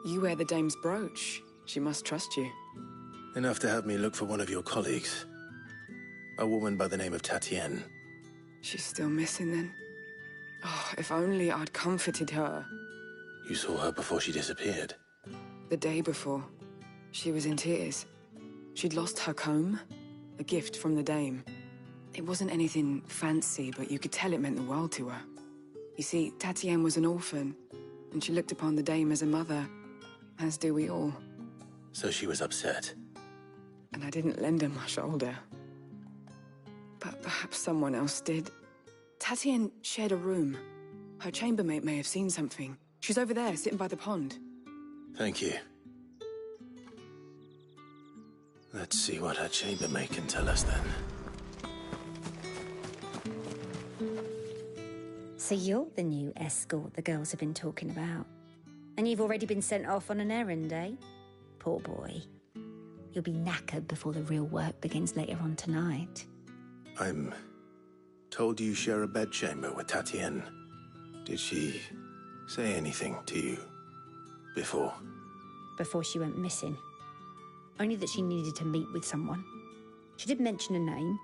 You wear the dame's brooch. She must trust you. Enough to have me look for one of your colleagues. A woman by the name of Tatienne. She's still missing then? Oh, if only I'd comforted her. You saw her before she disappeared? The day before. She was in tears. She'd lost her comb, a gift from the dame. It wasn't anything fancy, but you could tell it meant the world to her. You see, Tatienne was an orphan, and she looked upon the dame as a mother, as do we all. So she was upset. And I didn't lend her my shoulder. But perhaps someone else did. Tatienne shared a room. Her chambermaid may have seen something. She's over there, sitting by the pond. Thank you. Let's see what her chambermaid can tell us then. So you're the new escort the girls have been talking about. And you've already been sent off on an errand, eh? Poor boy. You'll be knackered before the real work begins later on tonight. I'm told you share a bedchamber with Tatienne. Did she say anything to you before? Before she went missing. Only that she needed to meet with someone. She did mention a name,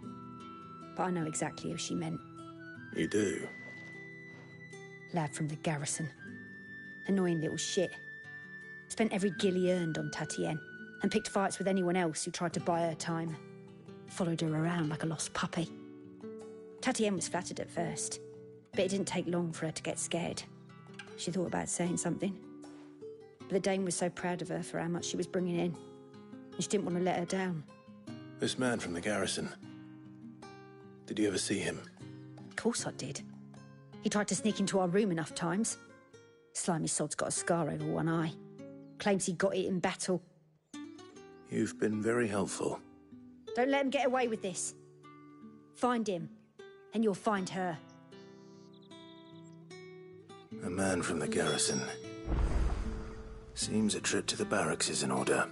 but I know exactly who she meant. You do? Lad from the garrison. Annoying little shit. Spent every guil he earned on Tatienne, and picked fights with anyone else who tried to buy her time. Followed her around like a lost puppy. Tatienne was flattered at first, but it didn't take long for her to get scared. She thought about saying something. But the dame was so proud of her for how much she was bringing in, and she didn't want to let her down. This man from the garrison. Did you ever see him? Of course I did. He tried to sneak into our room enough times. Slimy sod's got a scar over one eye. Claims he got it in battle. You've been very helpful. Don't let him get away with this. Find him, and you'll find her. A man from the garrison. Seems a trip to the barracks is in order.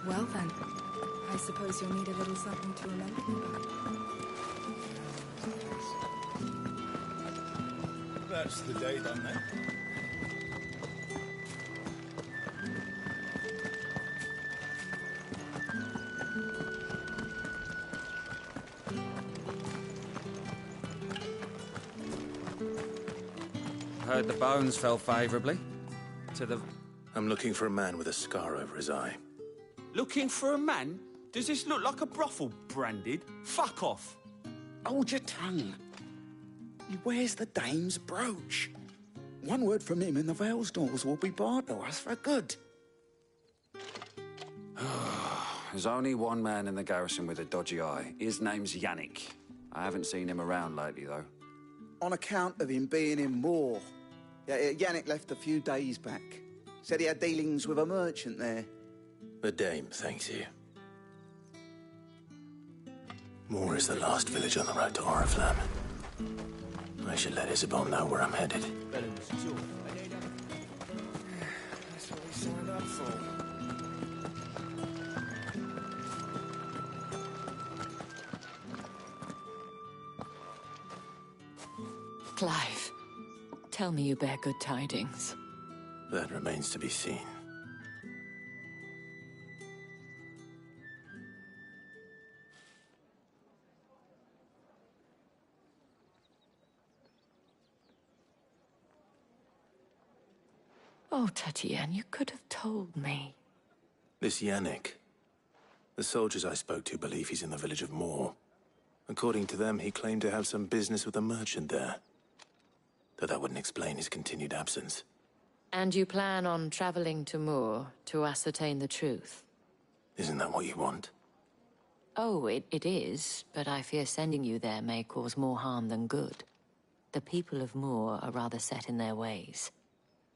Well then, I suppose you'll need a little something to remember me by. That's the day done then. Heard the bones fell favourably to the... I'm looking for a man with a scar over his eye. Looking for a man? Does this look like a brothel branded? Fuck off. Hold your tongue. He wears the dame's brooch. One word from him and the Vale's doors will be barred to us for good. There's only one man in the garrison with a dodgy eye. His name's Yannick. I haven't seen him around lately, though. On account of him being in war. Yeah, Yannick left a few days back. Said he had dealings with a merchant there. The dame thanks you. Moor is the last village on the road to Oriflamme. I should let Isabel know where I'm headed. That's what we signed up for. Clive, tell me you bear good tidings. That remains to be seen. Oh, Tatienne, you could have told me. This Yannick. The soldiers I spoke to believe he's in the village of Moor. According to them, he claimed to have some business with a merchant there. Though that wouldn't explain his continued absence. And you plan on traveling to Moor to ascertain the truth? Isn't that what you want? Oh, it is, but I fear sending you there may cause more harm than good. The people of Moor are rather set in their ways.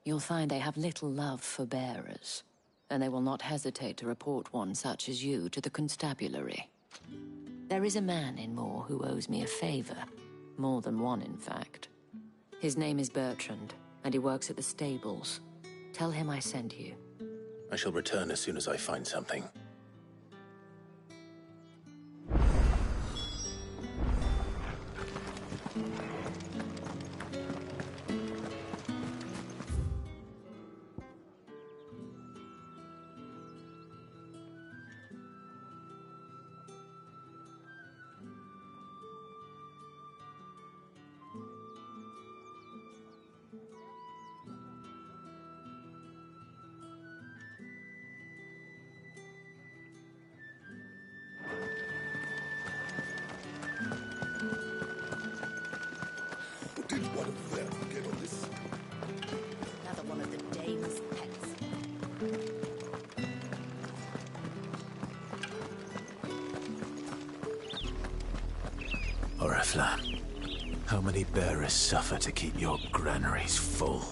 You'll find they have little love for bearers, and they will not hesitate to report one such as you to the constabulary. There is a man in Moor who owes me a favor. More than one, in fact. His name is Bertrand, and he works at the stables. Tell him I sent you. I shall return as soon as I find something. Another one of the dame's pets. Orifla, how many bearers suffer to keep your granaries full?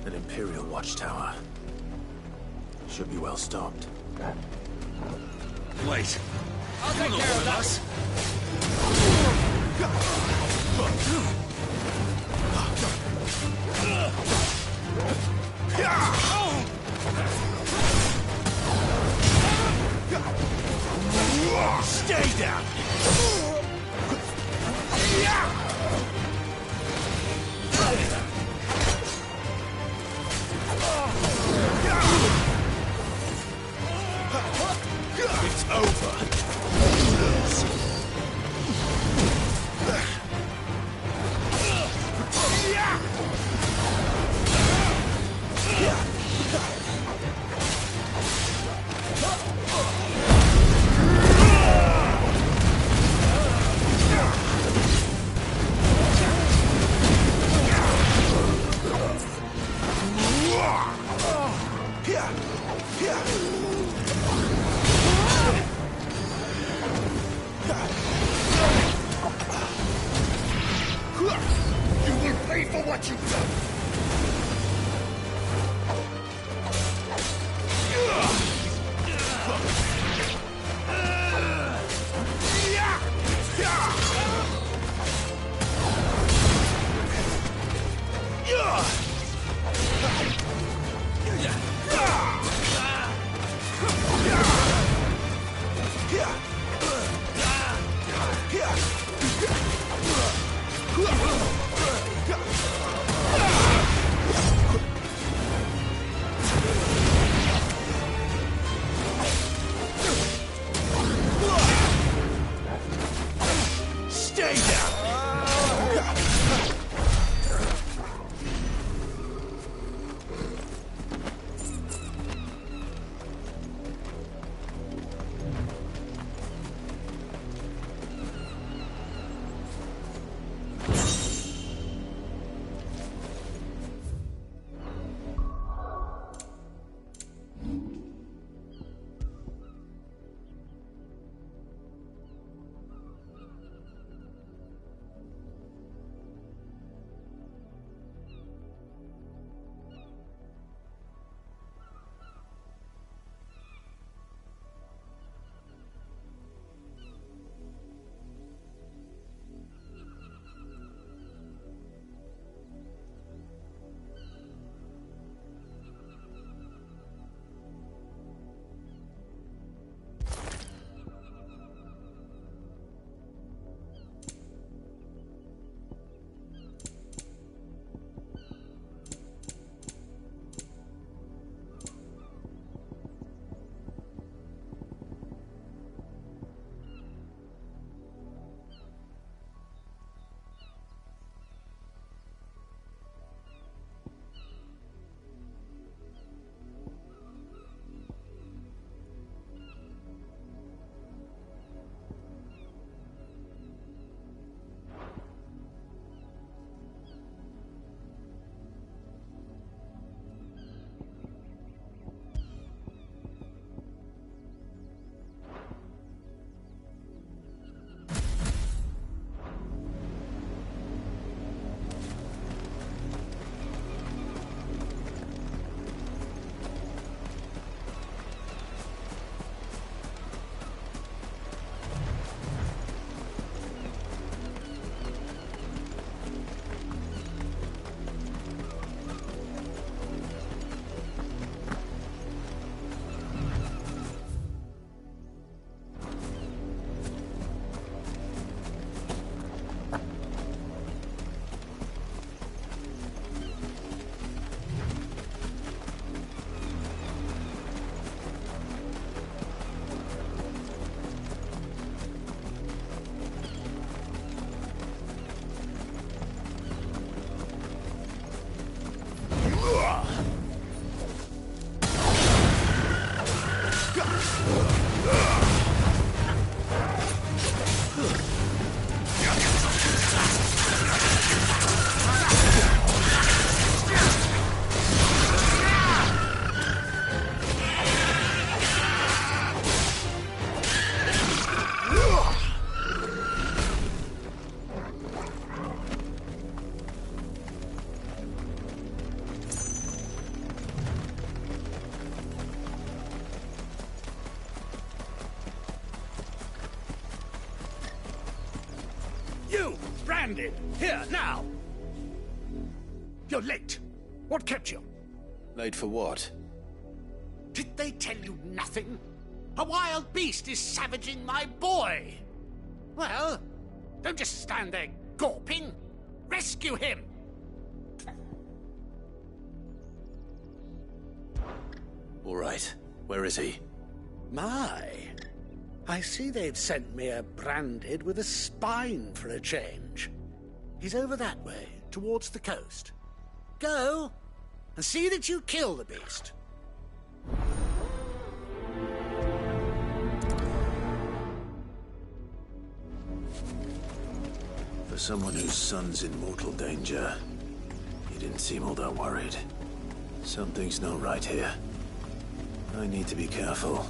An Imperial watchtower. Should be well stocked. Wait. I'll take care of us. Stay down. It's over. You will pay for what you've done. Stay down. branded. Here, now! You're late. What kept you? Late for what? Did they tell you nothing? A wild beast is savaging my boy! Well, don't just stand there gawping. Rescue him! All right. Where is he? My, I see they've sent me a branded with a spine for a change. He's over that way, towards the coast. Go, and see that you kill the beast. For someone whose son's in mortal danger, he didn't seem all that worried. Something's not right here. I need to be careful.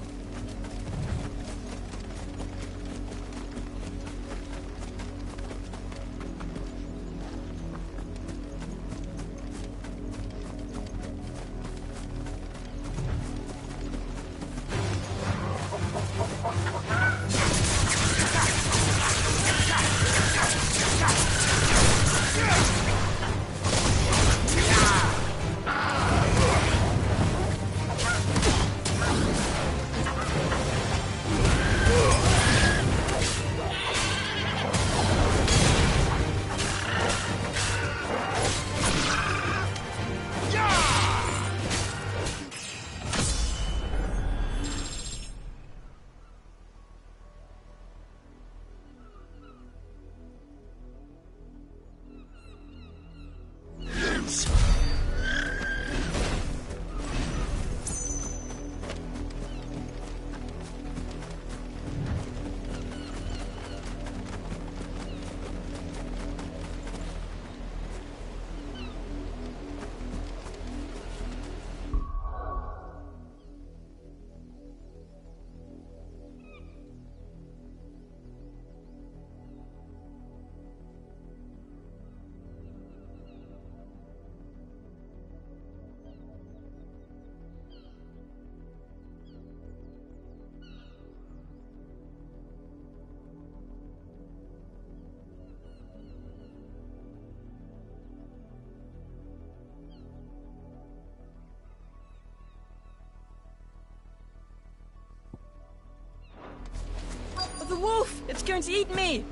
The wolf! It's going to eat me!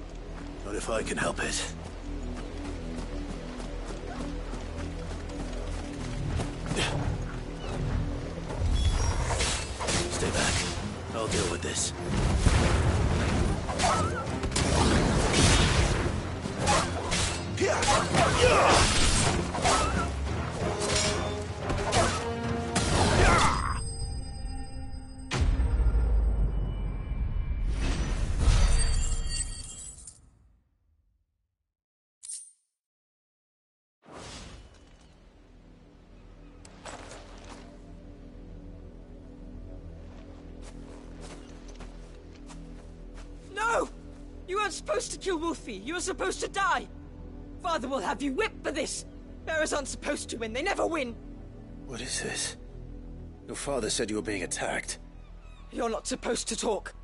Not if I can help it. Stay back. I'll deal with this. No! You weren't supposed to kill Wolfie. You were supposed to die. Father will have you whipped for this. Bearers aren't supposed to win. They never win. What is this? Your father said you were being attacked. You're not supposed to talk.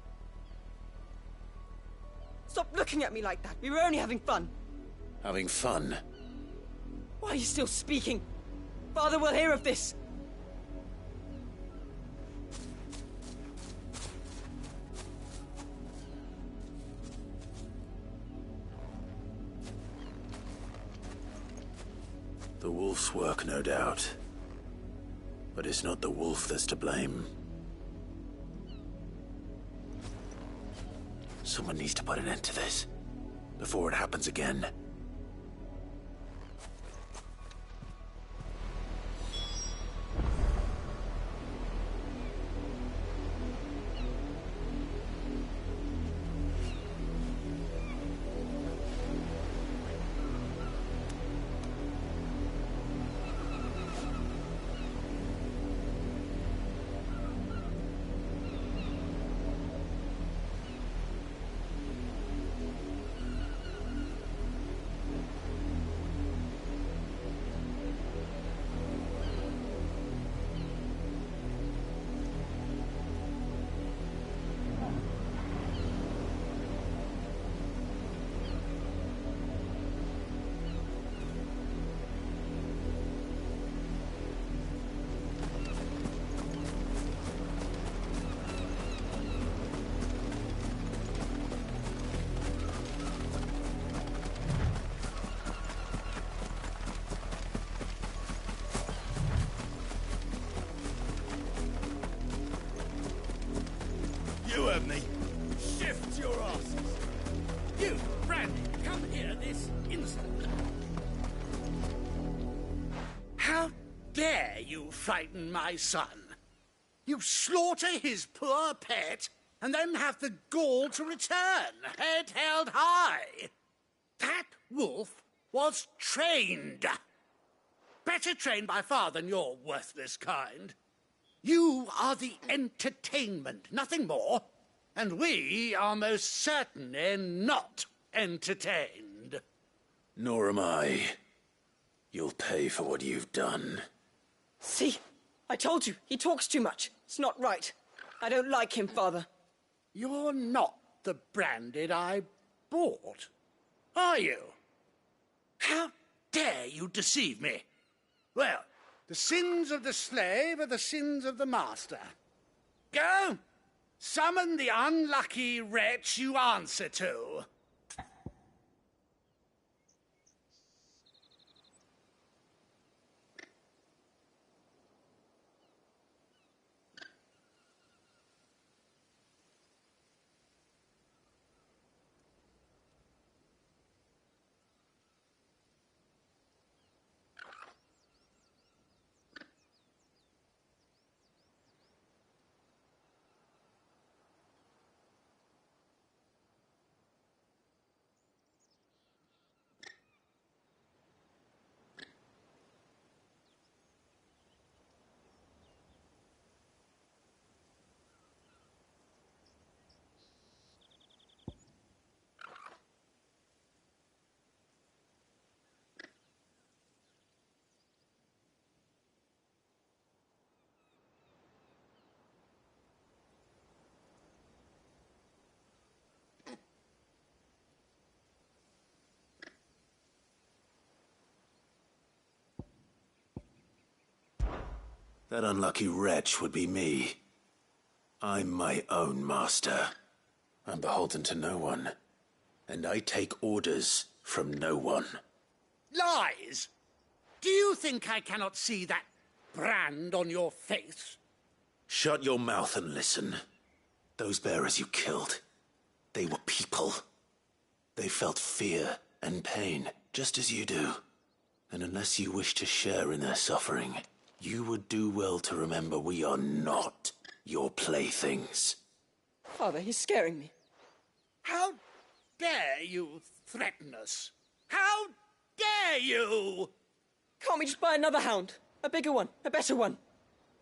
Stop looking at me like that. We were only having fun. Having fun? Why are you still speaking? Father will hear of this. The wolf's work, no doubt. But it's not the wolf that's to blame. Someone needs to put an end to this, before it happens again. How dare you frighten my son? You slaughter his poor pet, and then have the gall to return, head held high. That wolf was trained. Better trained by far than your worthless kind. You are the entertainment, nothing more. And we are most certainly not entertained. Nor am I. You'll pay for what you've done. See? I told you, he talks too much. It's not right. I don't like him, Father. You're not the Branded I bought, are you? How dare you deceive me? Well, the sins of the slave are the sins of the master. Go! Summon the unlucky wretch you answer to. That unlucky wretch would be me. I'm my own master. I'm beholden to no one. And I take orders from no one. Lies! Do you think I cannot see that brand on your face? Shut your mouth and listen. Those bearers you killed, they were people. They felt fear and pain, just as you do. And unless you wish to share in their suffering, you would do well to remember we are not your playthings. Father, he's scaring me. How dare you threaten us? How dare you? Can't we just buy another hound? A bigger one, a better one.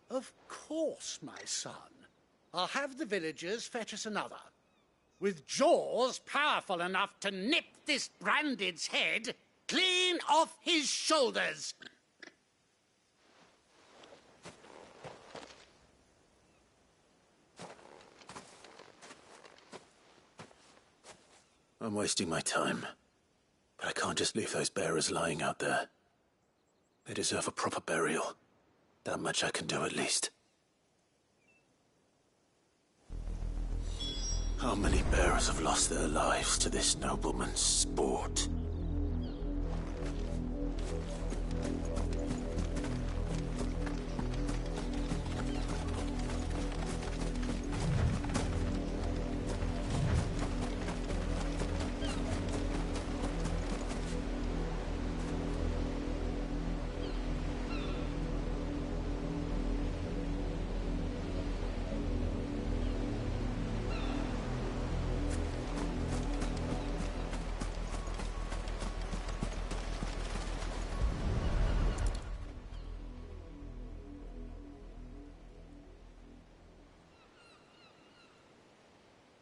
Of course, my son. I'll have the villagers fetch us another. With jaws powerful enough to nip this Branded's head clean off his shoulders. I'm wasting my time. But I can't just leave those bearers lying out there. They deserve a proper burial. That much I can do at least. How many bearers have lost their lives to this nobleman's sport?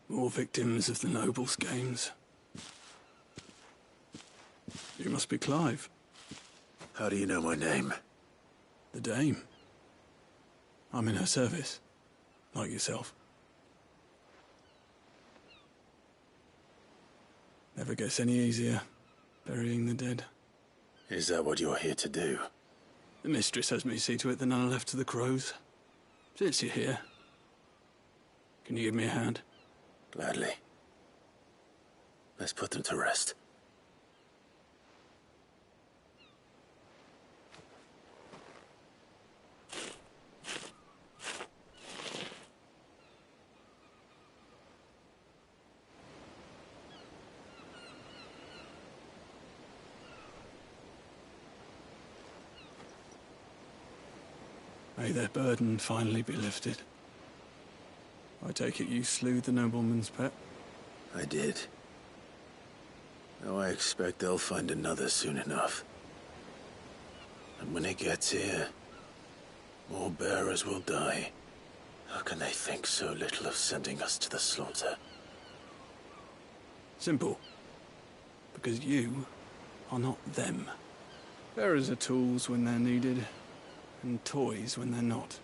More victims of the Nobles' games. You must be Clive. How do you know my name? The Dame. I'm in her service, like yourself. Never gets any easier, burying the dead. Is that what you're here to do? The mistress has me see to it that none are left to the crows. Since you're here, can you give me a hand? Gladly. Let's put them to rest. May their burden finally be lifted. I take it you slew the nobleman's pet? I did. Now I expect they'll find another soon enough. And when it gets here, more bearers will die. How can they think so little of sending us to the slaughter? Simple. Because you are not them. Bearers are tools when they're needed, and toys when they're not.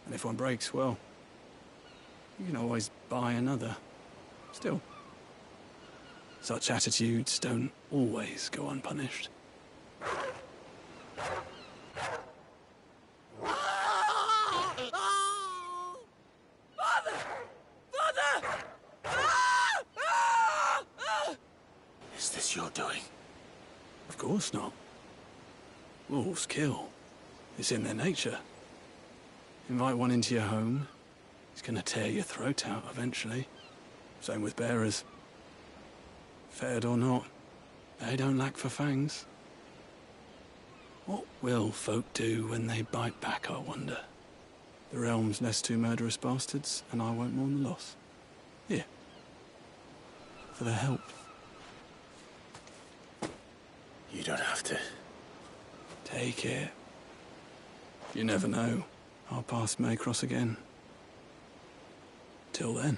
And if one breaks, well, you can always buy another. Still, such attitudes don't always go unpunished. Is this your doing? Of course not. Wolves kill. It's in their nature. Invite one into your home, he's gonna tear your throat out eventually. Same with bearers. Fed or not, they don't lack for fangs. What will folk do when they bite back, I wonder? The realm's less two murderous bastards, and I won't mourn the loss. Here. For their help. You don't have to. Take it. You never know. Our paths may cross again. Till then.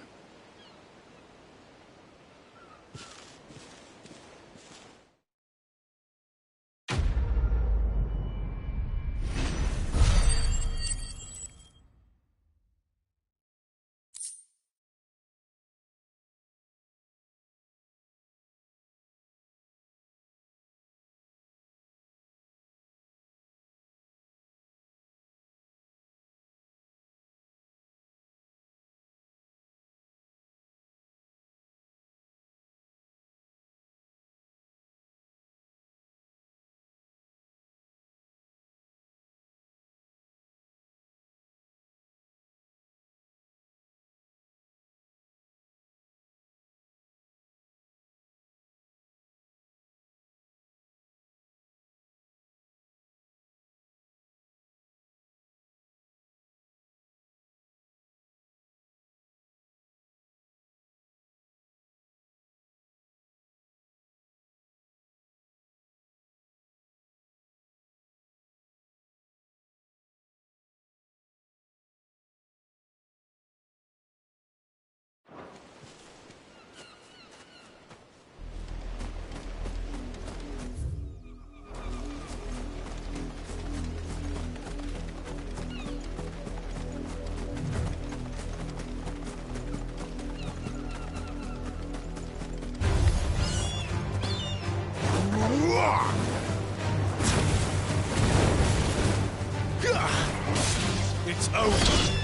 It's over.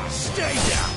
Stay down.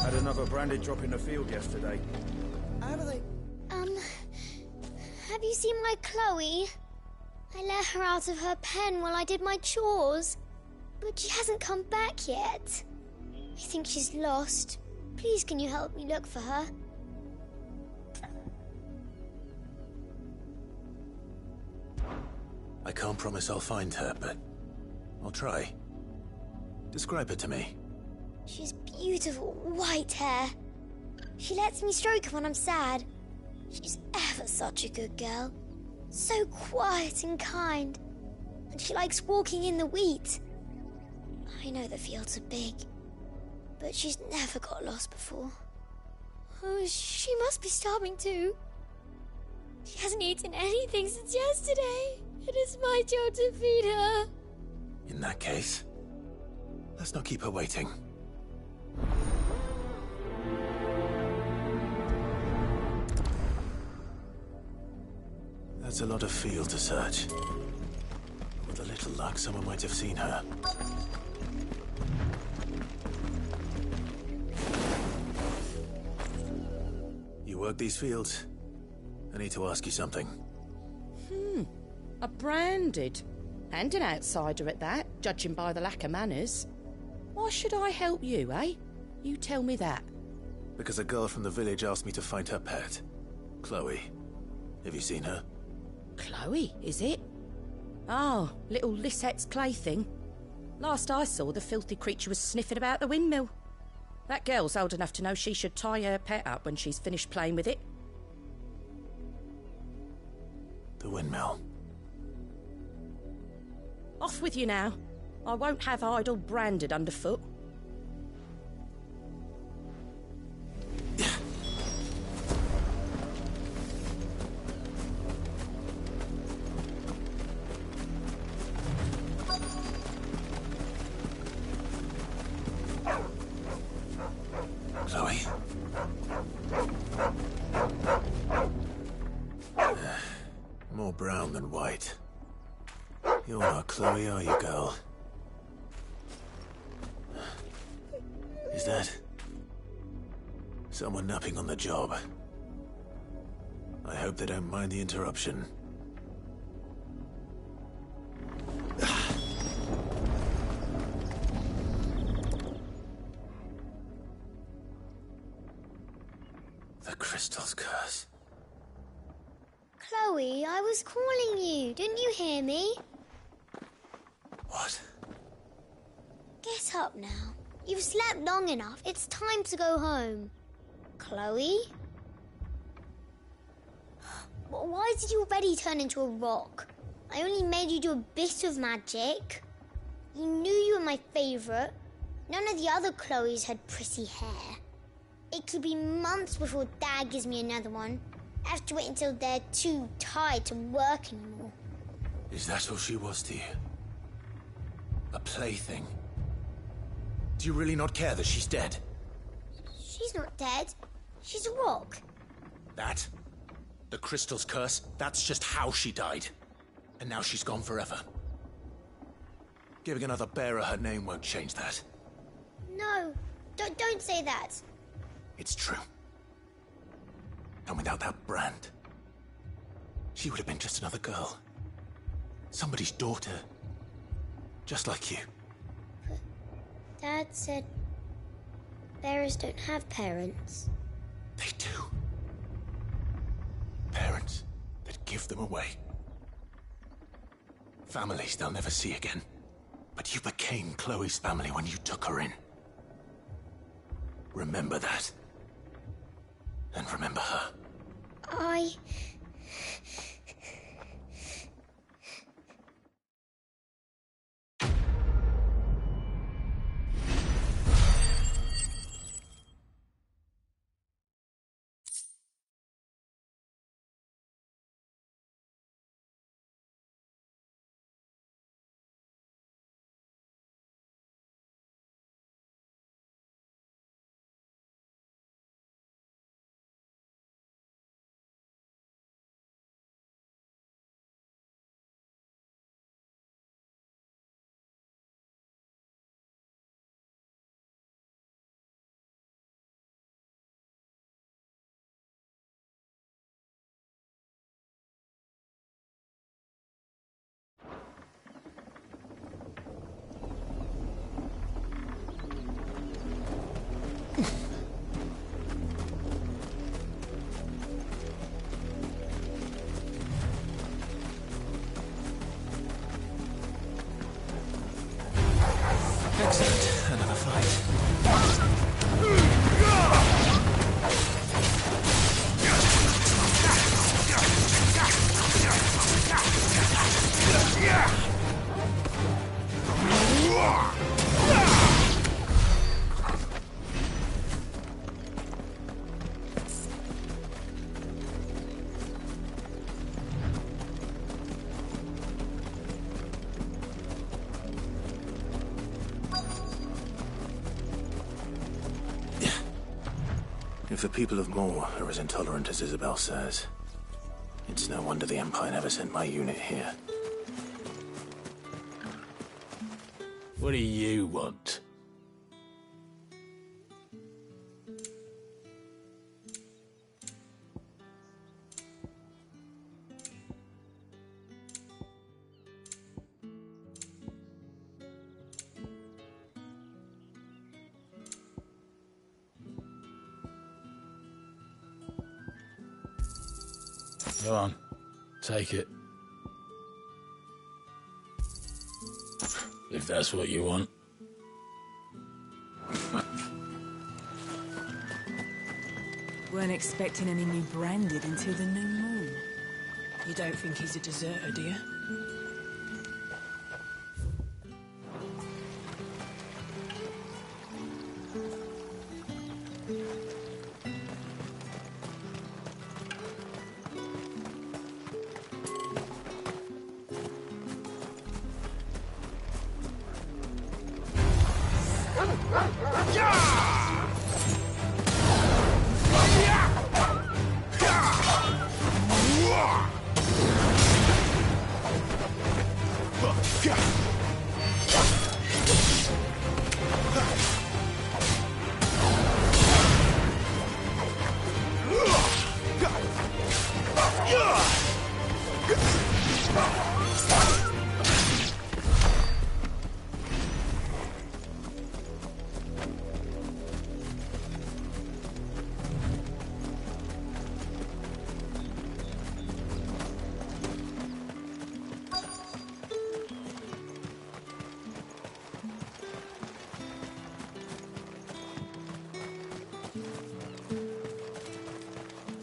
Had another branded drop in the field yesterday. How do they... Have you seen my Chloe? I let her out of her pen while I did my chores. But she hasn't come back yet. I think she's lost. Please, can you help me look for her? I can't promise I'll find her, but I'll try. Describe her to me. She's beautiful white hair. She lets me stroke her when I'm sad. She's ever such a good girl. So quiet and kind. And she likes walking in the wheat. I know the fields are big, but she's never got lost before. Oh, she must be starving too. She hasn't eaten anything since yesterday. It is my job to feed her. In that case, let's not keep her waiting. That's a lot of field to search. With a little luck, someone might have seen her. You work these fields? I need to ask you something. A branded. And an outsider at that, judging by the lack of manners. Why should I help you, eh? You tell me that. Because a girl from the village asked me to find her pet. Chloe. Have you seen her? Chloe, is it? Oh, little Lisette's plaything. Last I saw, the filthy creature was sniffing about the windmill. That girl's old enough to know she should tie her pet up when she's finished playing with it. The windmill. Off with you now. I won't have idle branded underfoot. Chloe? More brown than white. You're not Chloe, are you, girl? Is that someone napping on the job? I hope they don't mind the interruption. The crystal's curse. Chloe, I was calling you. Didn't you hear me? What? Get up now. You've slept long enough. It's time to go home. Chloe? Why did you already turn into a rock? I only made you do a bit of magic. You knew you were my favourite. None of the other Chloes had pretty hair. It could be months before Dad gives me another one. I have to wait until they're too tired to work anymore. Is that all she was to you? A plaything? Do you really not care that she's dead? She's not dead. She's a rock. That? The crystal's curse? That's just how she died. And now she's gone forever. Giving another bearer her name won't change that. No, don't say that. It's true. And without that brand, she would have been just another girl. Somebody's daughter. Just like you. But Dad said bearers don't have parents. They do. Parents that give them away. Families they'll never see again. But you became Chloe's family when you took her in. Remember that. And remember her. Excellent. Another fight. If the people of Moor are as intolerant as Isabel says, it's no wonder the Empire never sent my unit here. What do you want? Go on, take it. If that's what you want. Weren't expecting any new branded until the new moon. You don't think he's a deserter, do you?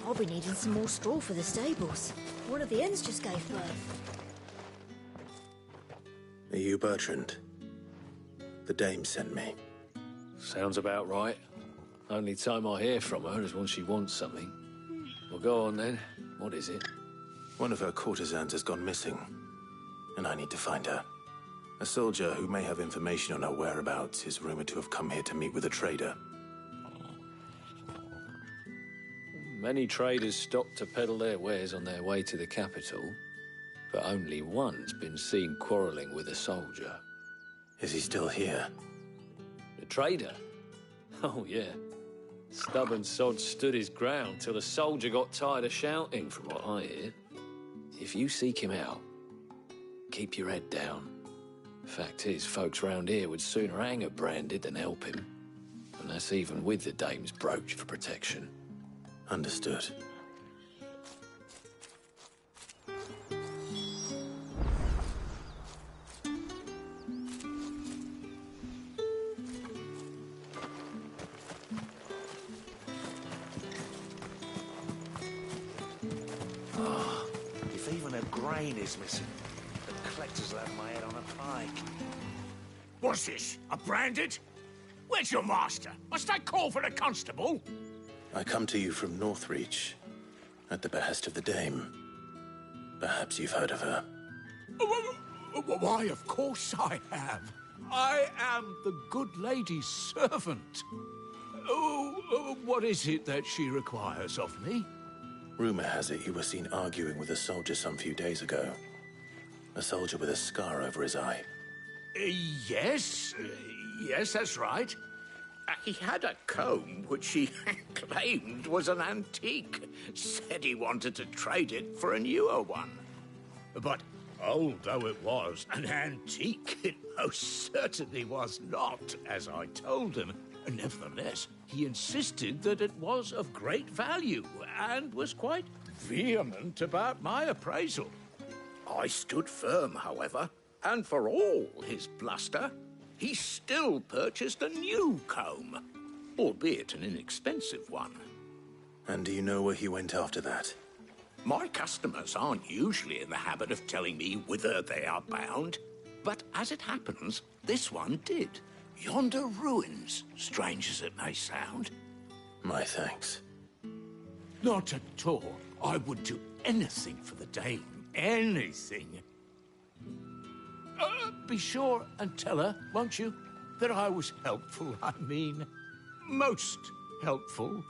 I'll be needing some more straw for the stables. One of the hens just gave birth. Are you Bertrand? The dame sent me. Sounds about right. Only time I hear from her is when she wants something. Well, go on then. What is it? One of her courtesans has gone missing, and I need to find her. A soldier who may have information on her whereabouts is rumored to have come here to meet with a trader. Many traders stop to peddle their wares on their way to the capital, but only one's been seen quarrelling with a soldier. Is he still here? The trader? Oh, yeah. Stubborn sod stood his ground till the soldier got tired of shouting, from what I hear. If you seek him out, keep your head down. Fact is, folks round here would sooner hang a branded than help him. And that's even with the dame's brooch for protection. Understood. If even a grain is missing, the collectors will have my head on a pike. What's this? A branded? Where's your master? Must I call for the constable? I come to you from Northreach, at the behest of the dame. Perhaps you've heard of her. Why, of course I have. I am the good lady's servant. What is it that she requires of me? Rumor has it you were seen arguing with a soldier some few days ago. A soldier with a scar over his eye. Yes, that's right. He had a comb which he claimed was an antique. Said he wanted to trade it for a newer one. But old though it was, an antique it most certainly was not, as I told him. Nevertheless, he insisted that it was of great value, and was quite vehement about my appraisal. I stood firm, however, and for all his bluster, he still purchased a new comb, albeit an inexpensive one. And do you know where he went after that? My customers aren't usually in the habit of telling me whither they are bound, but as it happens, this one did. Yonder ruins, strange as it may sound. My thanks. Not at all. I would do anything for the dame. Anything. Be sure and tell her, won't you, that I was helpful, I mean. Most helpful.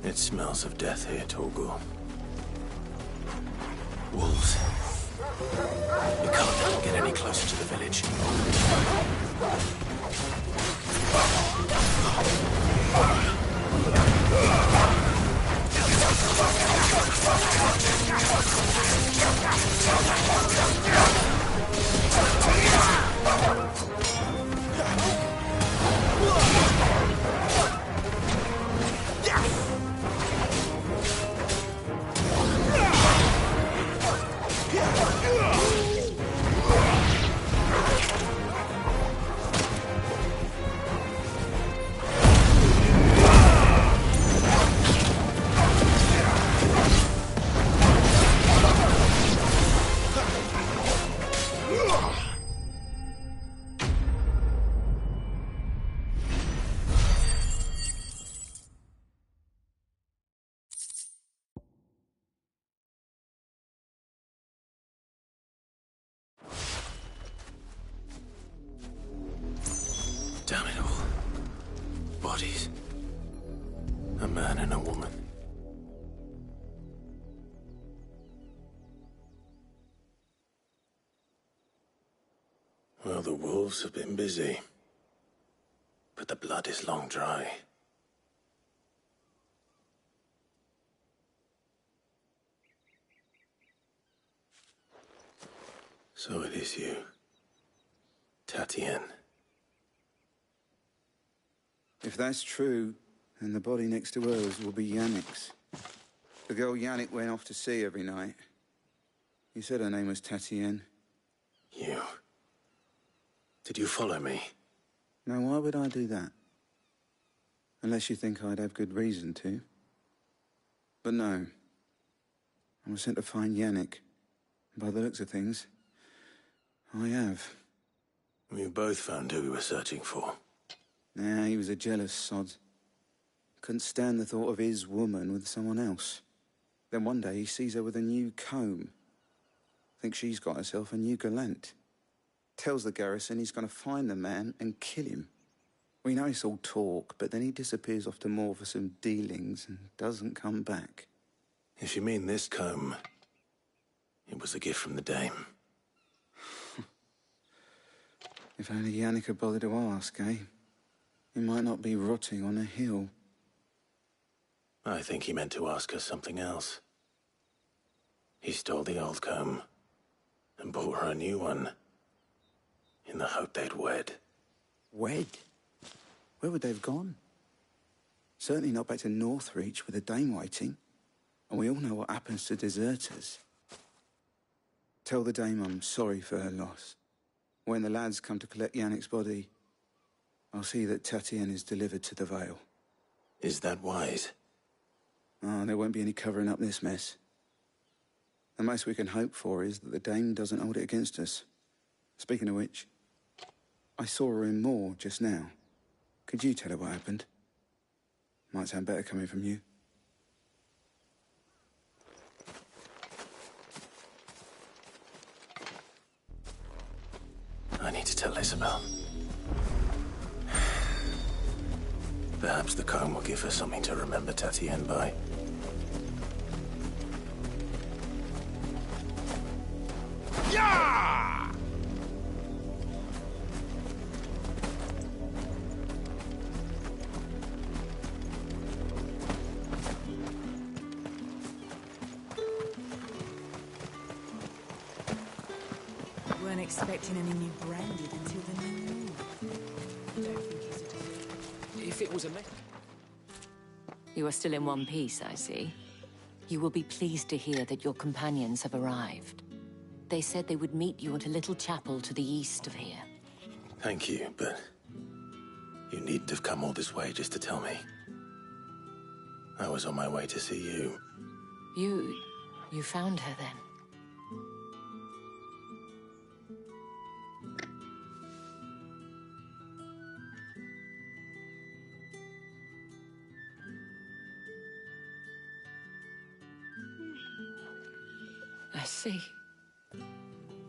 It smells of death here, Torgul. Wolves. You can't let them get any closer to the village. Damn it all. Bodies. A man and a woman. Well, the wolves have been busy. But the blood is long dry. So it is you, Tatien. If that's true, then the body next to hers will be Yannick's. The girl Yannick went off to see every night. You said her name was Tatien. You? Did you follow me? Now, why would I do that? Unless you think I'd have good reason to. But no. I was sent to find Yannick. By the looks of things, I have. We both found who we were searching for. Nah, he was a jealous sod. Couldn't stand the thought of his woman with someone else. Then one day he sees her with a new comb. Thinks she's got herself a new gallant. Tells the garrison he's going to find the man and kill him. We know it's all talk, but then he disappears off to Moor for some dealings and doesn't come back. If you mean this comb, it was a gift from the Dame. If only Yannick had bothered to ask, eh? He might not be rotting on a hill. I think he meant to ask her something else. He stole the old comb and bought her a new one in the hope they'd wed. Wed? Where would they have gone? Certainly not back to Northreach with the Dame waiting. And we all know what happens to deserters. Tell the Dame I'm sorry for her loss. When the lads come to collect Yannick's body, I'll see that Tatien is delivered to the Vale. Is that wise? Oh, there won't be any covering up this mess. The most we can hope for is that the Dame doesn't hold it against us. Speaking of which, I saw her in Moor just now. Could you tell her what happened? Might sound better coming from you. I need to tell Isabel. Perhaps the comb will give her something to remember Tatien by. Yeah! Weren't expecting any new branded until the new moon. Don't think he's a deserter. If it was a mech. You are still in one piece, I see. You will be pleased to hear that your companions have arrived. They said they would meet you at a little chapel to the east of here. Thank you, but you needn't have come all this way just to tell me. I was on my way to see you. You found her then? I see.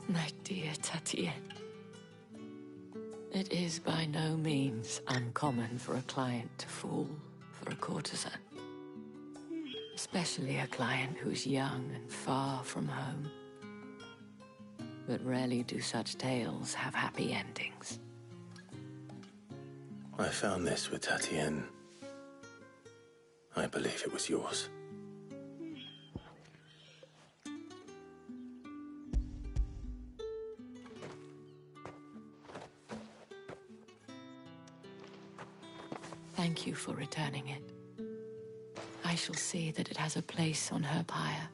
My dear Tatien. It is by no means uncommon for a client to fall for a courtesan. Especially a client who's young and far from home. But rarely do such tales have happy endings. I found this with Tatienne. I believe it was yours. Thank you for returning it. I shall see that it has a place on her pyre.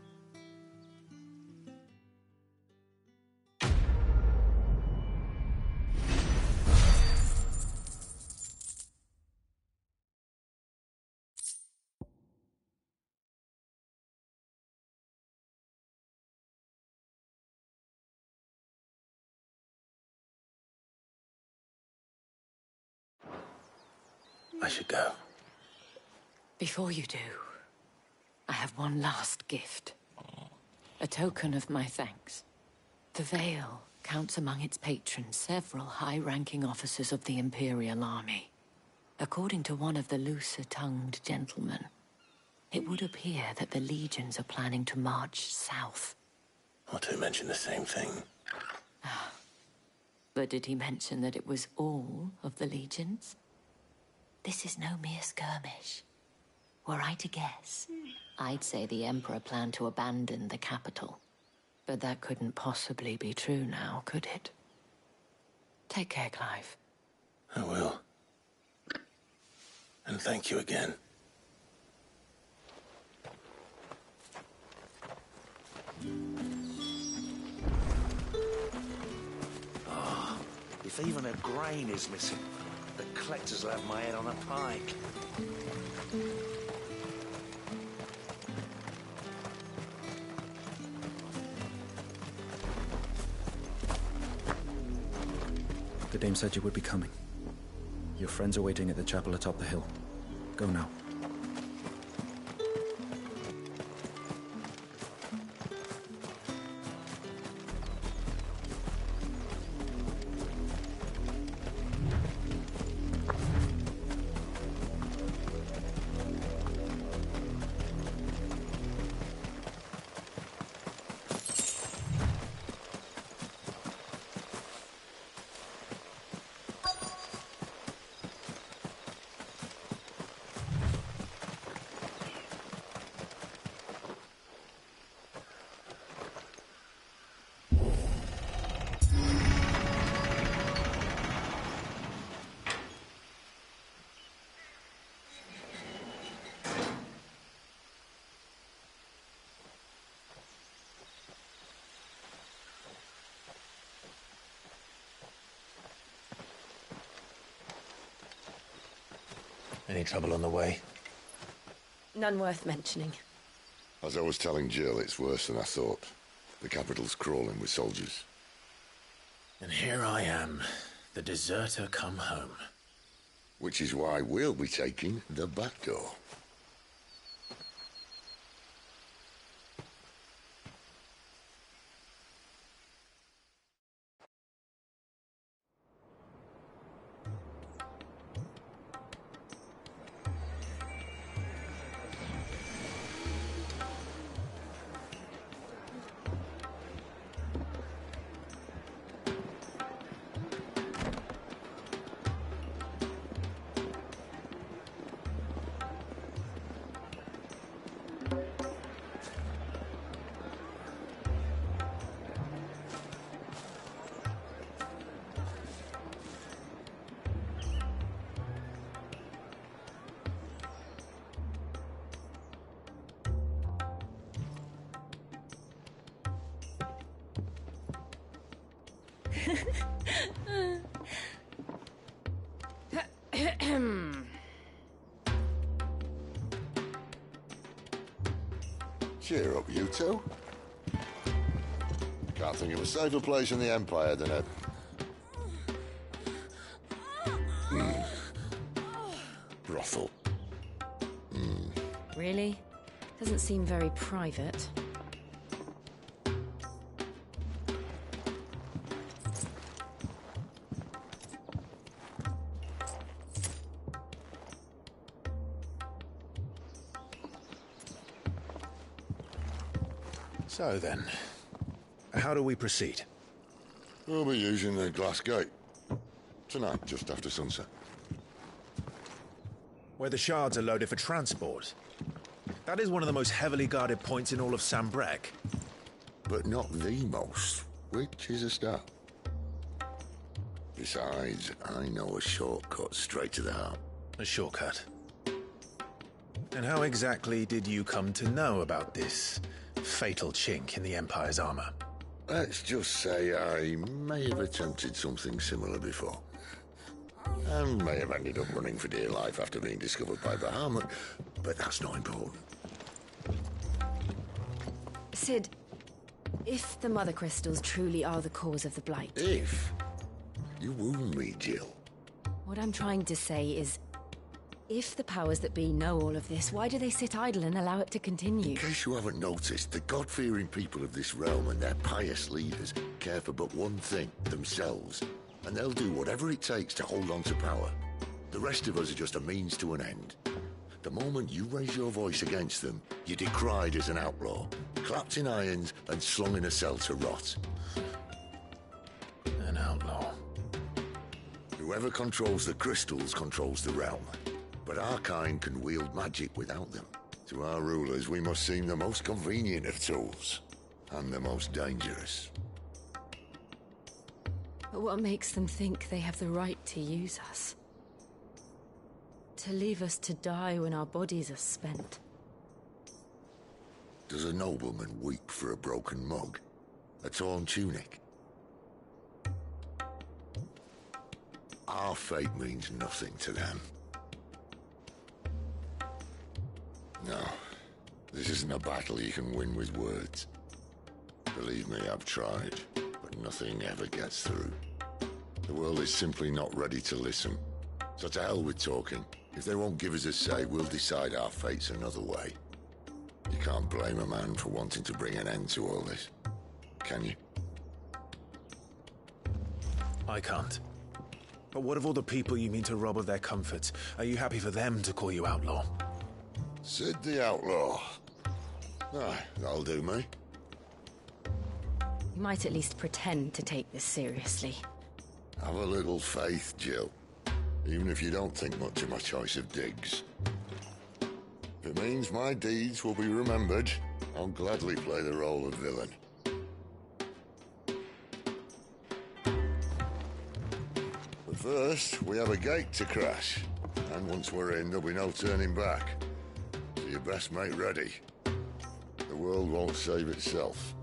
I should go. Before you do, I have one last gift. A token of my thanks. The Vale counts among its patrons several high-ranking officers of the Imperial Army. According to one of the looser-tongued gentlemen, it would appear that the legions are planning to march south. Otto mentioned the same thing. But did he mention that it was all of the legions? This is no mere skirmish. Were I to guess, I'd say the Emperor planned to abandon the capital. But that couldn't possibly be true now, could it? Take care, Clive. I will. And thank you again. Oh, if even a grain is missing, the collectors will have my head on a pike. The dame said you would be coming. Your friends are waiting at the chapel atop the hill. Go now. Any trouble on the way? None worth mentioning. As I was telling Jill, it's worse than I thought. The capital's crawling with soldiers. And here I am, the deserter come home. Which is why we'll be taking the back door. Cheer up, you two. Can't think of a safer place in the Empire than a... brothel. Really? Doesn't seem very private. So then, how do we proceed? We'll be using the glass gate. Tonight, just after sunset. Where the shards are loaded for transport. That is one of the most heavily guarded points in all of Sambrec. But not the most, which is a start. Besides, I know a shortcut straight to the heart. A shortcut? And how exactly did you come to know about this fatal chink in the Empire's armor? Let's just say I may have attempted something similar before. And may have ended up running for dear life after being discovered by Bahamut, but that's not important. Sid, if the Mother Crystals truly are the cause of the Blight... If? You wound me, Jill. What I'm trying to say is, if the powers that be know all of this, why do they sit idle and allow it to continue? In case you haven't noticed, the God-fearing people of this realm and their pious leaders care for but one thing, themselves. And they'll do whatever it takes to hold on to power. The rest of us are just a means to an end. The moment you raise your voice against them, you're decried as an outlaw, clapped in irons and slung in a cell to rot. An outlaw. Whoever controls the crystals controls the realm. But our kind can wield magic without them. To our rulers, we must seem the most convenient of tools, and the most dangerous. But what makes them think they have the right to use us? To leave us to die when our bodies are spent? Does a nobleman weep for a broken mug? A torn tunic? Our fate means nothing to them. No, this isn't a battle you can win with words. Believe me, I've tried, but nothing ever gets through. The world is simply not ready to listen. So to hell with talking. If they won't give us a say, we'll decide our fates another way. You can't blame a man for wanting to bring an end to all this, can you? I can't. But what of all the people you mean to rob of their comforts? Are you happy for them to call you outlaw? Sid the Outlaw. Ah, that'll do me. You might at least pretend to take this seriously. Have a little faith, Jill. Even if you don't think much of my choice of digs. If it means my deeds will be remembered, I'll gladly play the role of villain. But first, we have a gate to crash. And once we're in, there'll be no turning back. So you best make ready. The world won't save itself.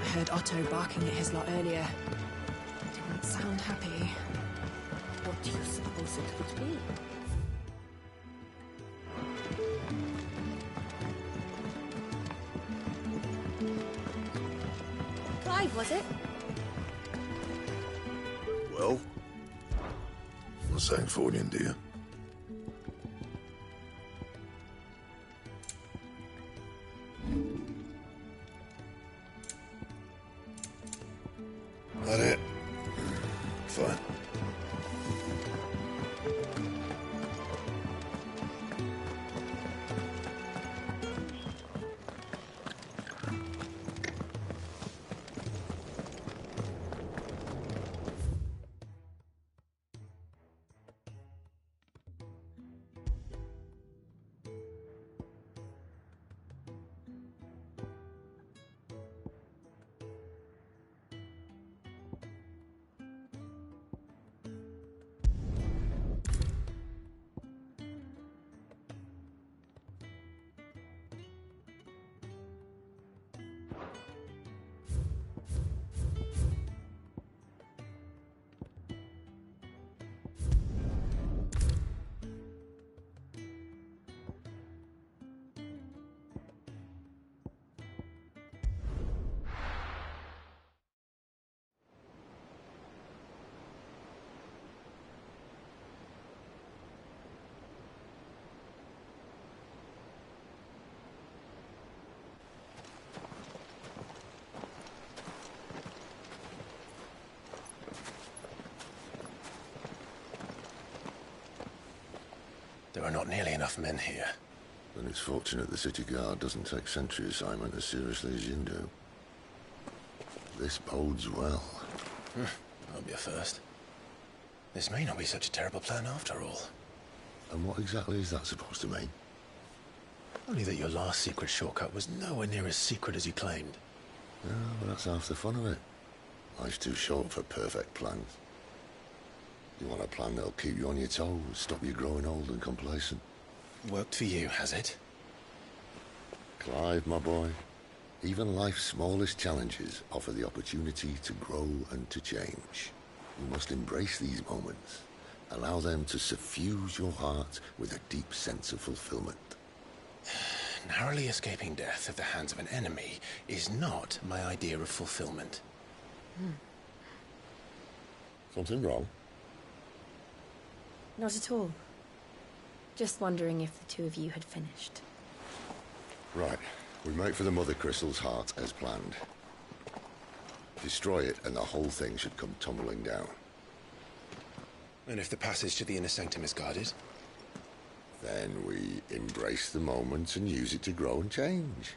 I heard Otto barking at his lot earlier. Didn't sound happy. What do you suppose it could be? Clive, was it? Well? Not saying Fordian, do you? That it? Fine. There are not nearly enough men here. Then it's fortunate the city guard doesn't take sentry assignment as seriously as you do. This bodes well. That'll be a first. This may not be such a terrible plan after all. And what exactly is that supposed to mean? Only that your last secret shortcut was nowhere near as secret as you claimed. Yeah, but that's half the fun of it. Life's too short for perfect plans. You want a plan that'll keep you on your toes, stop you growing old and complacent. Worked for you, has it? Clive, my boy, even life's smallest challenges offer the opportunity to grow and to change. You must embrace these moments. Allow them to suffuse your heart with a deep sense of fulfillment. Narrowly escaping death at the hands of an enemy is not my idea of fulfillment. Something wrong? Not at all. Just wondering if the two of you had finished. Right. We make for the Mother Crystal's heart as planned. Destroy it and the whole thing should come tumbling down. And if the passage to the inner sanctum is guarded? Then we embrace the moment and use it to grow and change.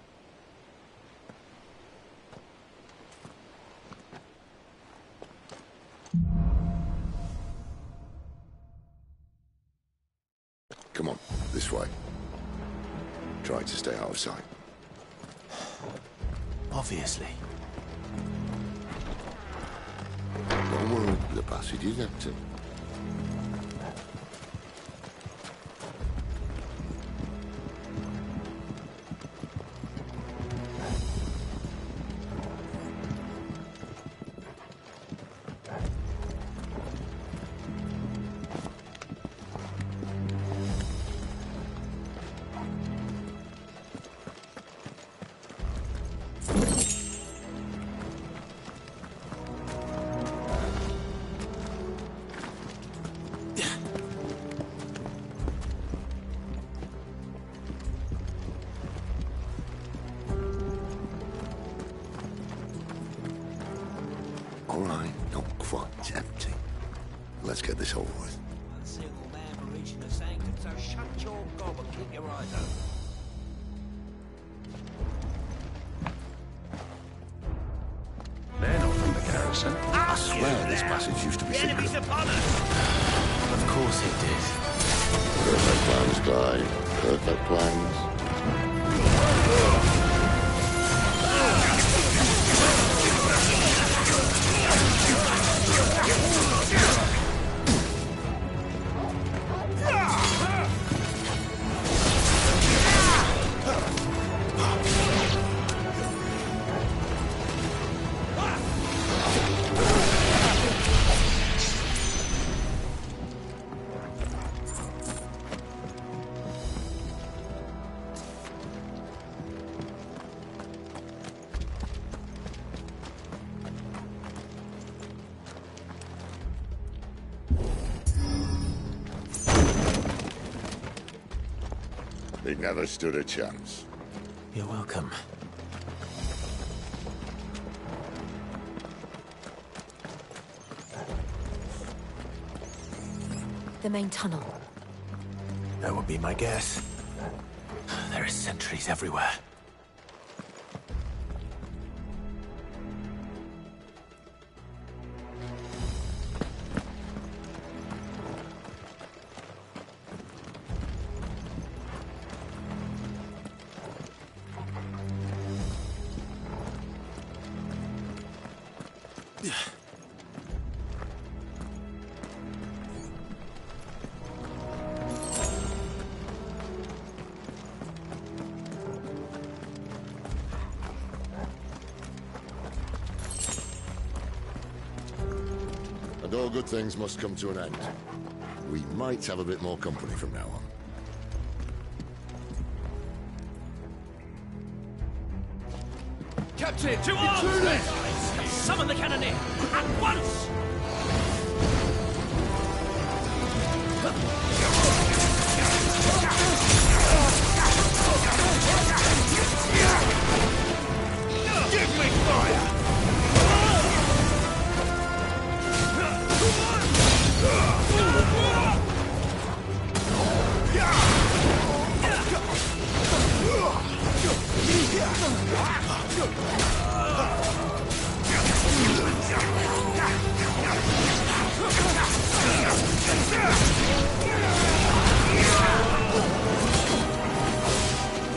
Come on, this way. Try to stay out of sight. Obviously. Don't worry, the passage is empty. All right, not quite empty. Let's get this over with. One single man for reaching the sanctum, so shut your gob and keep your eyes open. They're not from the garrison. I swear this passage used to be secret. Enemies upon us! Of course it did. Perfect plans, Clive. Perfect plans. He never stood a chance. You're welcome. The main tunnel. That would be my guess. There are sentries everywhere. And all good things must come to an end. We might have a bit more company from now on. Captain, to arms! Summon the cannoneer! At once! Give me fire!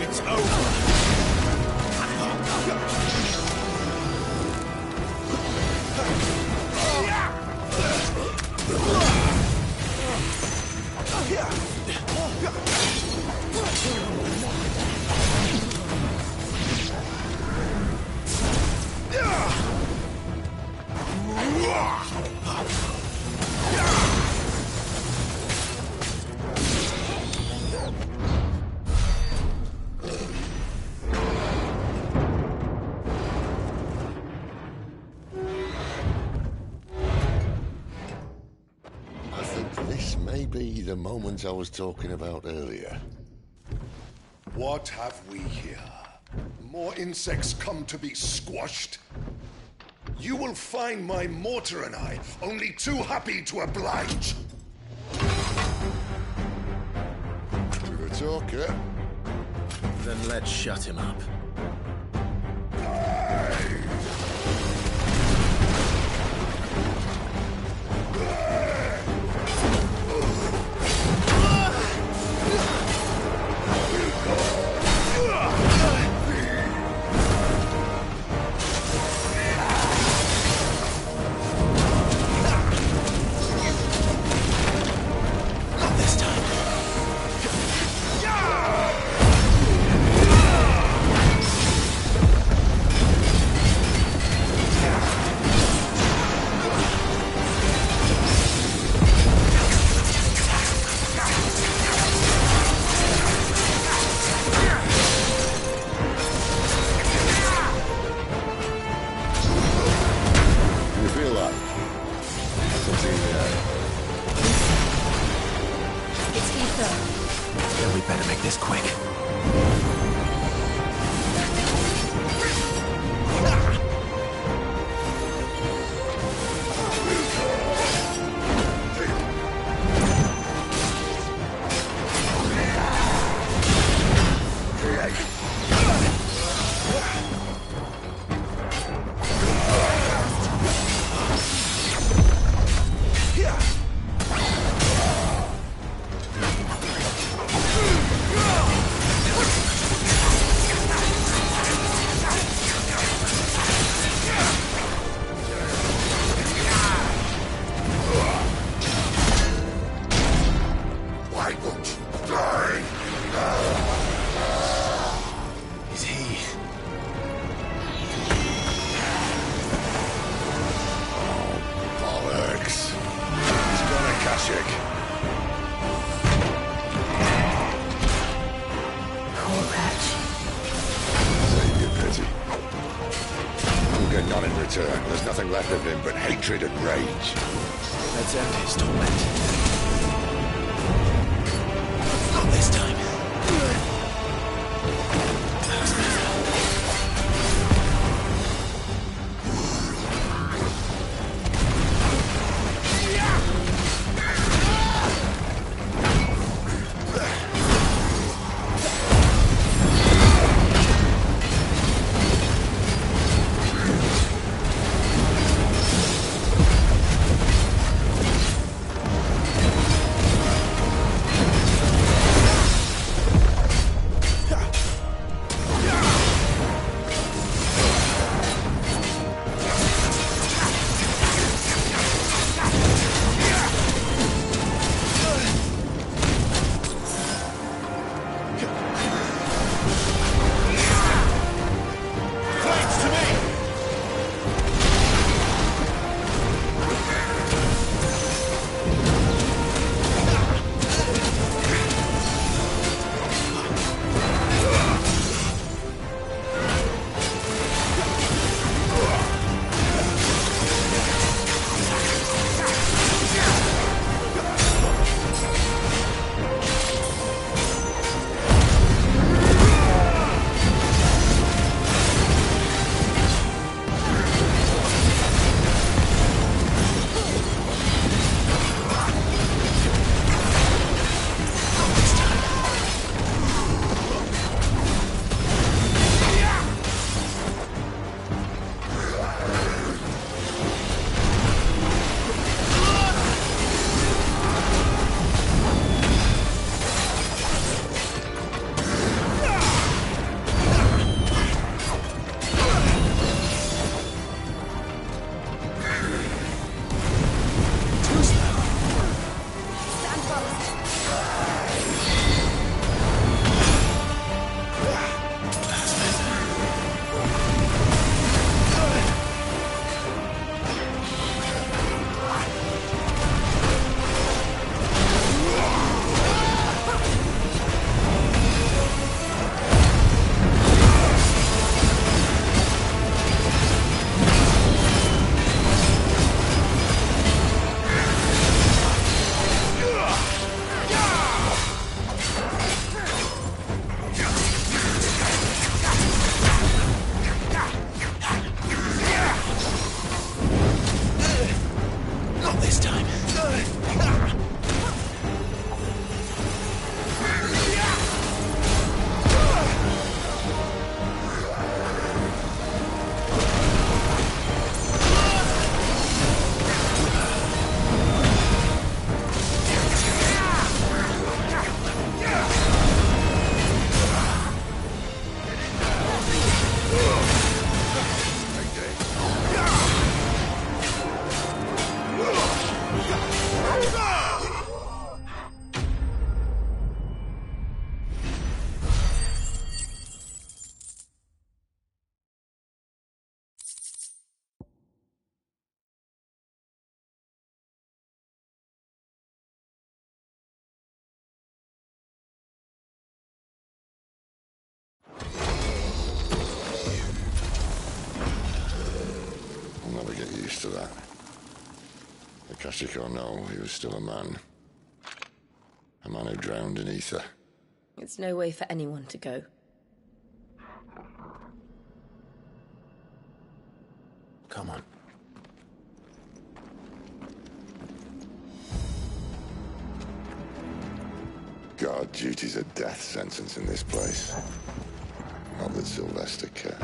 It's over. I think this may be the moment I was talking about earlier. What have we here? More insects come to be squashed? You will find my mortar and I only too happy to oblige. You're a talker. Then let's shut him up. Then we better make this quick. None in return. There's nothing left of him but hatred and rage. Let's end his torment. Not this time. Gotta get used to that. Akashic or no, he was still a man. A man who drowned in ether. It's no way for anyone to go. Come on. Guard duty's a death sentence in this place. Not that Sylvester cared.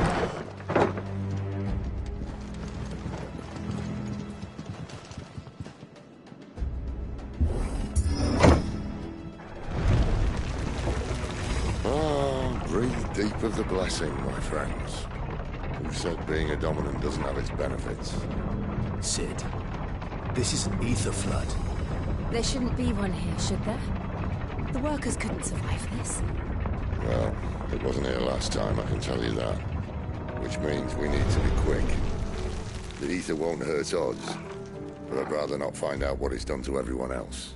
Breathe deep of the blessing, my friends. Who said being a dominant doesn't have its benefits? Sid, this is an ether flood. There shouldn't be one here, should there? The workers couldn't survive this. Well, it wasn't here last time, I can tell you that. Which means we need to be quick. The ether won't hurt odds, but I'd rather not find out what it's done to everyone else.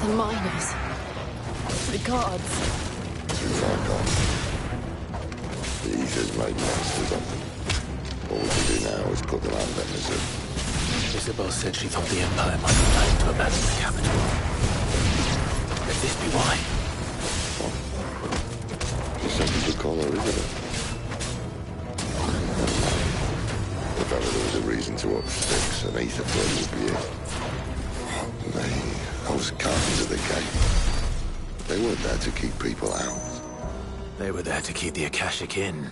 The miners. The guards. Too far gone. The ether's made monsters of them. All we can do now is put them out of their misery. Isabel said she thought the Empire might be planning to abandon the capital. Could this be why? What? She said we could call her Isabel. If ever there was a reason to up sticks, an ether flood would be it. Those guards at the gate. They weren't there to keep people out. They were there to keep the Akashic in.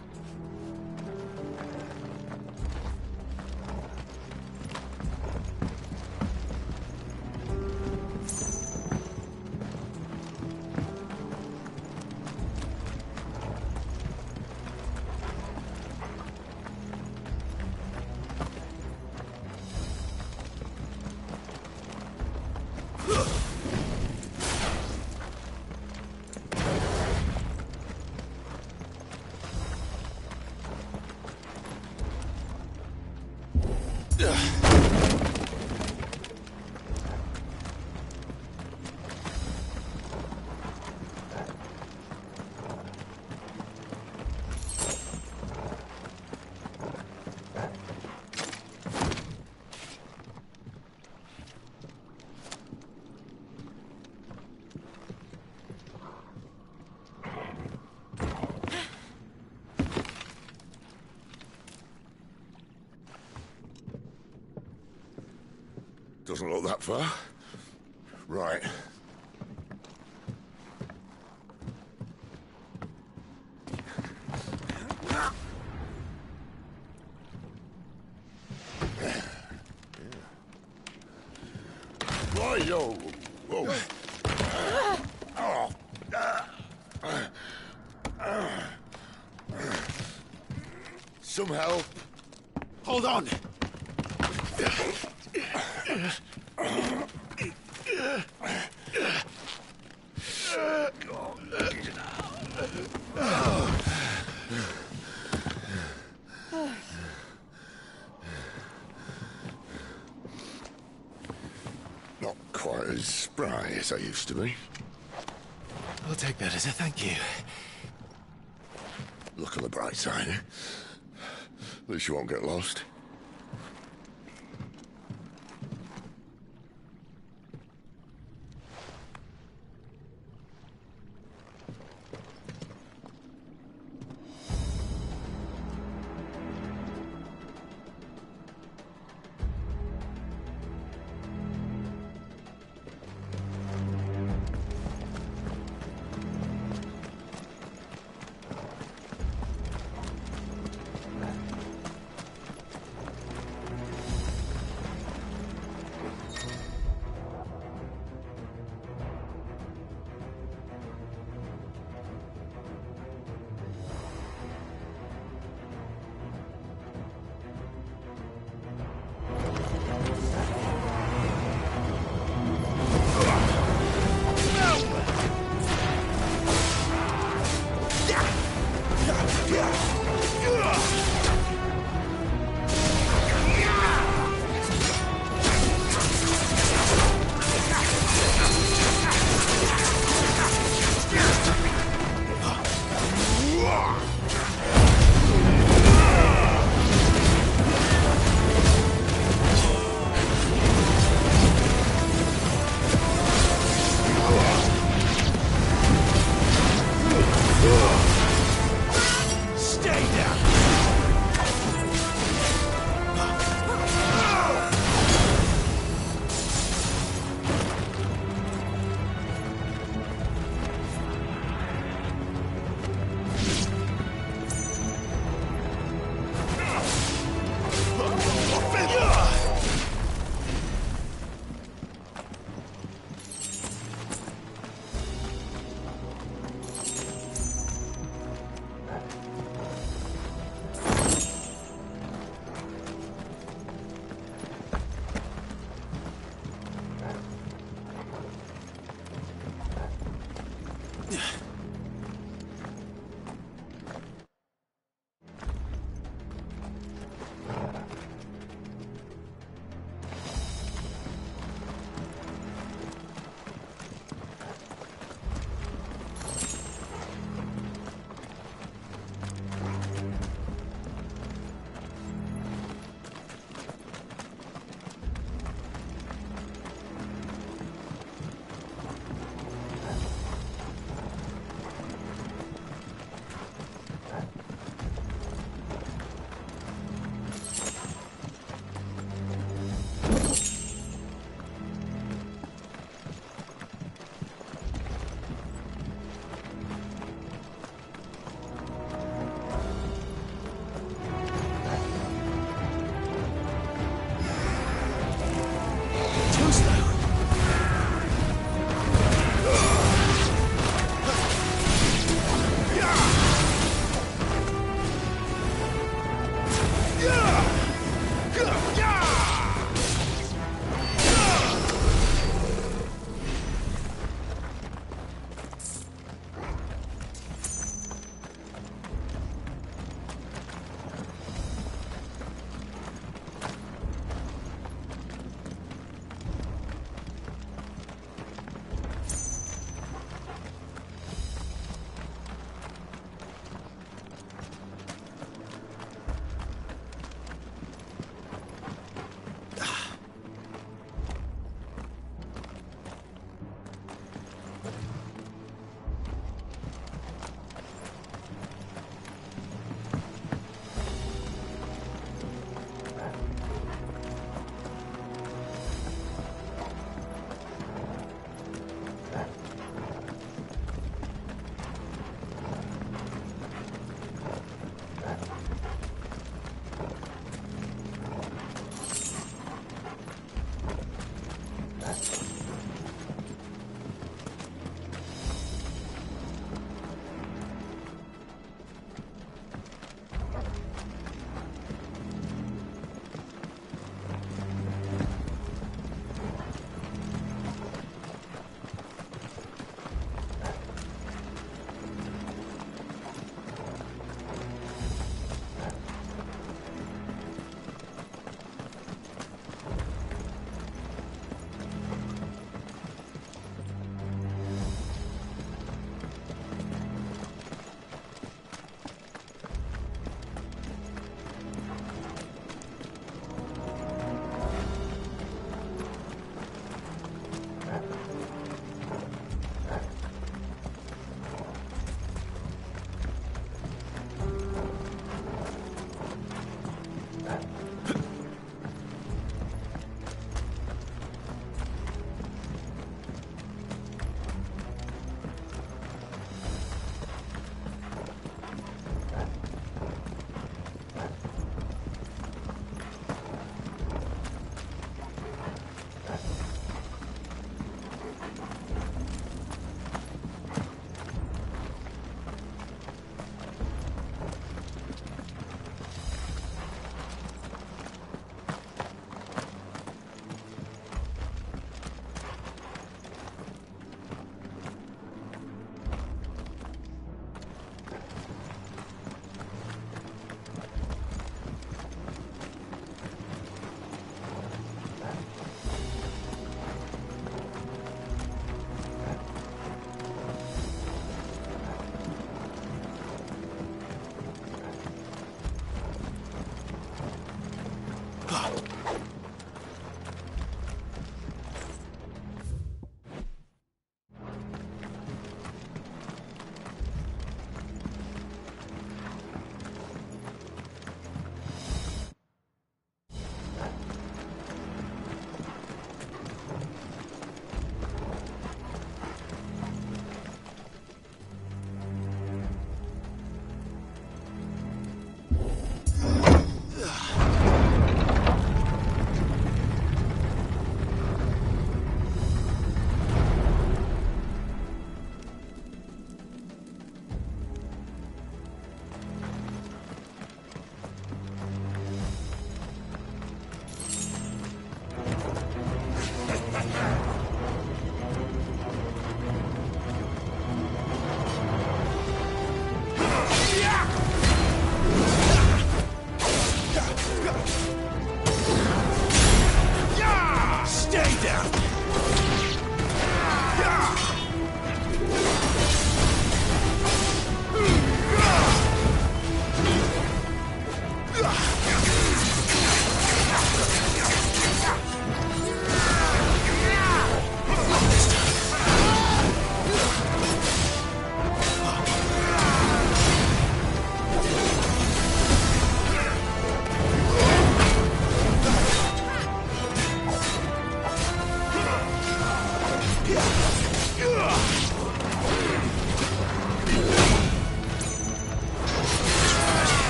Doesn't look that far. Right. Right-o. Whoa. Some help. Hold on. Not quite as spry as I used to be. I'll take that as a thank you. Look on the bright side, eh? At least you won't get lost. Yeah.